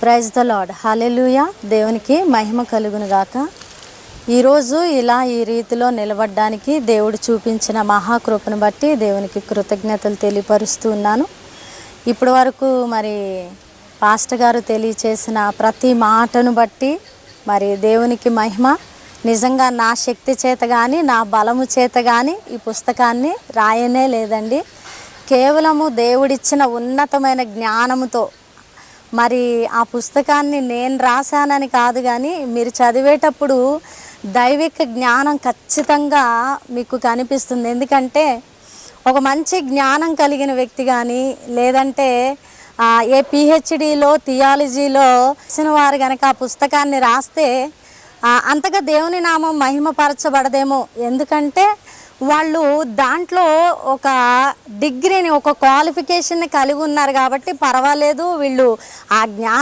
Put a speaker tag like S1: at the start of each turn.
S1: Praise the lord. హల్లెలూయా. దేవునికి మహిమ కలుగును గాక. ఈరోజు ఇలా ఈ రీతిలో నిలబడడానికి దేవుడు చూపించిన మహాకృపను బట్టి దేవునికి కృతజ్ఞతలు తెలియపరుస్తూ ఉన్నాను. ఇప్పటి వరకు మరి పాస్టర్ గారు తెలియచేసిన ప్రతి మాటను బట్టి మరి దేవునికి మహిమ. నిజంగా నా శక్తి చేత కానీ నా బలము చేత కానీ ఈ పుస్తకాన్ని రాయనే లేదండి. కేవలము దేవుడిచ్చిన ఉన్నతమైన జ్ఞానముతో మరి ఆ పుస్తకాన్ని నేను రాశానని కాదు, కానీ మీరు చదివేటప్పుడు దైవిక జ్ఞానం ఖచ్చితంగా మీకు కనిపిస్తుంది. ఎందుకంటే ఒక మంచి జ్ఞానం కలిగిన వ్యక్తి కానీ లేదంటే ఏ పిహెచ్డిలో థియాలజీలో చేసిన వారు కనుక ఆ పుస్తకాన్ని రాస్తే అంతగా దేవుని నామం మహిమపరచబడదేమో. ఎందుకంటే వాళ్ళు దాంట్లో ఒక డిగ్రీని ఒక క్వాలిఫికేషన్ని కలిగి ఉన్నారు కాబట్టి పర్వాలేదు, వీళ్ళు ఆ జ్ఞానం